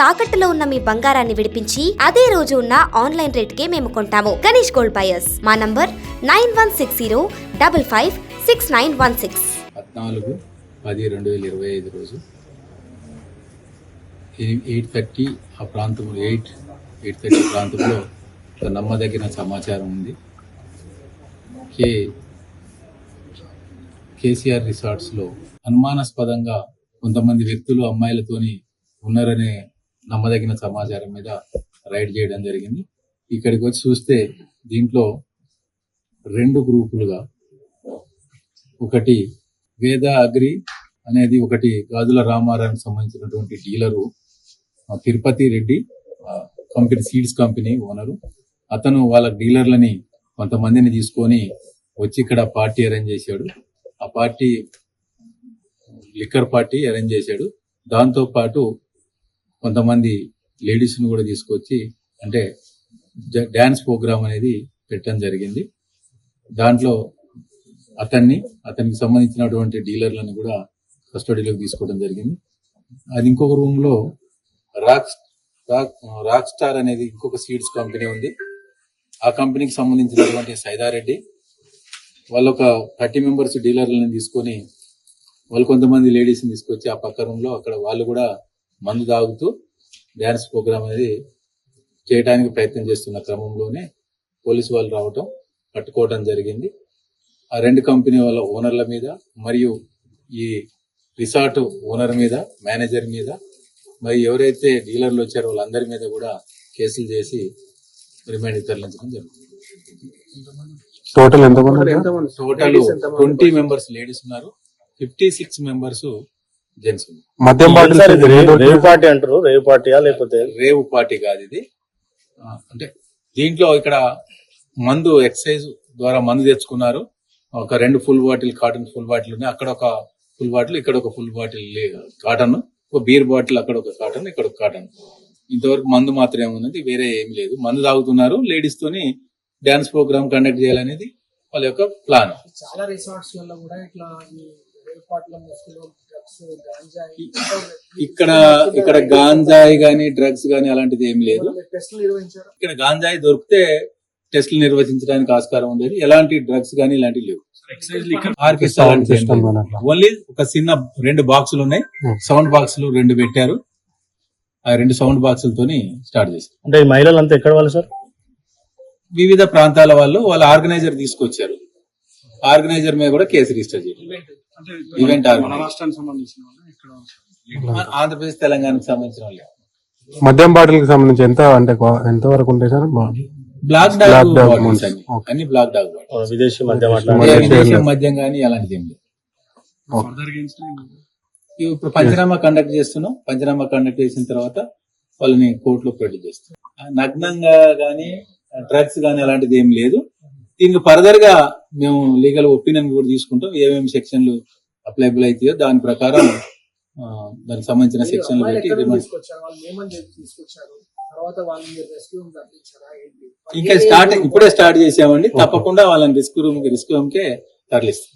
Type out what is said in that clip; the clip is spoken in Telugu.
తాకట్టులో ఉన్న మీ బంగారాన్ని విడిపించి అదే రోజు ఉన్న ఆన్లైన్ రేటుకే మేము కొంటాము. Ganesh gold buyers. మా నంబర్ 9160556916. 14/10/2025 రోజు 8:30 ఆ ప్రాంతంలో 8:30 ప్రాంతంలో ఒక నమ్మదగిన సమాచారం ఉంది. కేసీఆర్ రిసార్ట్స్లో అనుమానాస్పదంగా కొంతమంది వ్యక్తులు అమ్మాయిలతోని ఉన్నారనే నమ్మదగిన సమాచారం మీద రైడ్ చేయడం జరిగింది. ఇక్కడికి వచ్చి చూస్తే దీంట్లో 2 గ్రూపులుగా, ఒకటి వేద అగ్రి అనేది ఒకటి గాజుల రామారావుకి సంబంధించినటువంటి dealer Tirupati Reddy company, seeds company owner. అతను వాళ్ళ డీలర్లని కొంతమందిని తీసుకొని వచ్చి ఇక్కడ పార్టీ అరేంజ్ చేశాడు. ఆ పార్టీ లిక్కర్ పార్టీ అరేంజ్ చేశాడు. దాంతో పాటు కొంతమంది లేడీస్ ను కూడా తీసుకొచ్చి అంటే డాన్స్ ప్రోగ్రామ్ అనేది పెట్టడం జరిగింది. దాంట్లో అతనికి సంబంధించినటువంటి డీలర్లను కూడా కస్టడీలోకి తీసుకోవడం జరిగింది. అది ఇంకొక రూమ్ లో రాక్ స్టార్ అనేది ఇంకొక సీడ్స్ కంపెనీ ఉంది. ఆ కంపెనీకి సంబంధించినటువంటి సైదారెడ్డి వాళ్ళు ఒక 30 మెంబర్స్ డీలర్లను తీసుకొని వాళ్ళు కొంతమంది లేడీస్ ని తీసుకొచ్చి ఆ పక్క రూమ్ లో అక్కడ వాళ్ళు కూడా మందు తాగుతూ డ్యాన్స్ ప్రోగ్రామ్ అనేది చేయడానికి ప్రయత్నం చేస్తున్న క్రమంలోనే పోలీసు వాళ్ళు రావటం, పట్టుకోవడం జరిగింది. ఆ 2 కంపెనీ వాళ్ళ ఓనర్ల మీద మరియు ఈ రిసార్ట్ ఓనర్ మీద, మేనేజర్ మీద, మరి ఎవరైతే డీలర్లు వచ్చారో వాళ్ళందరి మీద కూడా కేసులు చేసి రిమాండ్ తరలించడం జరుగుతుంది. టోటల్ 20 మెంబర్స్ లేడీస్ ఉన్నారు, 56 మెంబర్స్ జెంట్స్ ఉన్నారు. మద్యం రేవ్ పార్టీ అంటారు, రేవ్ పార్టీయా లేకపోతే రేవ్ పార్టీ కాదు ఇది. అంటే దీంట్లో ఇక్కడ మందు ఎక్సైజ్ ద్వారా మందు తెచ్చుకున్నారు. ఒక 2 full bottle, cotton full bottle ఉన్నాయి. అక్కడ ఒక ఫుల్ బాటిల్, ఇక్కడ ఒక ఫుల్ బాటిల్ కాటన్, ఒక బీర్ బాటిల్, అక్కడ ఒక కాటన్, ఇక్కడ ఒక కాటన్. ఇంతవరకు మందు మాత్రమే ఉన్నది, వేరే ఏమి లేదు. మందు తాగుతున్నారు. లేడీస్ తోని డాన్స్ ప్రోగ్రామ్ కండక్ట్ చేయాలనేది వాళ్ళ యొక్క ప్లాన్. చాలా రిసార్ట్స్ వల్ల కూడా ఇట్లా ఇక్కడ గాంజాయి గానీ డ్రగ్స్ గానీ అలాంటిది ఏమి లేదు. ఇక్కడ గాంజాయి దొరికితే టెస్టులు నిర్వహించడానికి ఆస్కారం ఉండేది. ఎలాంటి డ్రగ్స్ గానీ ఇలాంటివి లేవు. ఓన్లీ ఒక చిన్న 2 బాక్సులు ఉన్నాయి. సౌండ్ బాక్సులు 2 పెట్టారు. ఆ 2 సౌండ్ బాక్సులతోని స్టార్ట్ చేశారు. అంటే ఈ మహిళలంతా ఎక్కడ వాళ్ళు సార్? వివిధ ప్రాంతాల వాళ్ళు వాళ్ళ ఆర్గనైజర్ తీసుకొచ్చారు. ఆర్గనైజర్ మీద కూడా కేసు రిజిస్టర్ చేయాలి. ఈవెంట్ ఆంధ్రప్రదేశ్, తెలంగాణకు సంబంధించిన వాళ్ళు. మద్యం బాటిల్ కి సంబంధించి ఎంత వరకు ఉంటాయి సార్? బ్లాక్ డాగ్ బాటిల్స్ అన్ని బ్లాక్ డాగ్ బాటిల్స్, విదేశీ మద్యం కానీ అలాంటిది ఏం లేదు. ఇప్పుడు పంచనామా కండక్ట్ చేస్తున్నాం. పంచనామా కండక్ట్ చేసిన తర్వాత వాళ్ళని కోర్టులో ప్రొడ్యూస్ చేస్తాం. నగ్నంగా గానీ డ్రగ్స్ గానీ అలాంటిది ఏం లేదు. దీనికి ఫర్దర్ గా మేము లీగల్ ఒపీనియన్ కూడా తీసుకుంటాం. ఏమేమి సెక్షన్లు అప్లైబుల్ అవుతాయో దాని ప్రకారం దానికి సంబంధించిన సెక్షన్లు పెట్టి ఇంకా ఇప్పుడే స్టార్ట్ చేసామండి. తప్పకుండా వాళ్ళని రిస్క్ రూమ్ కే తరలిస్తాం.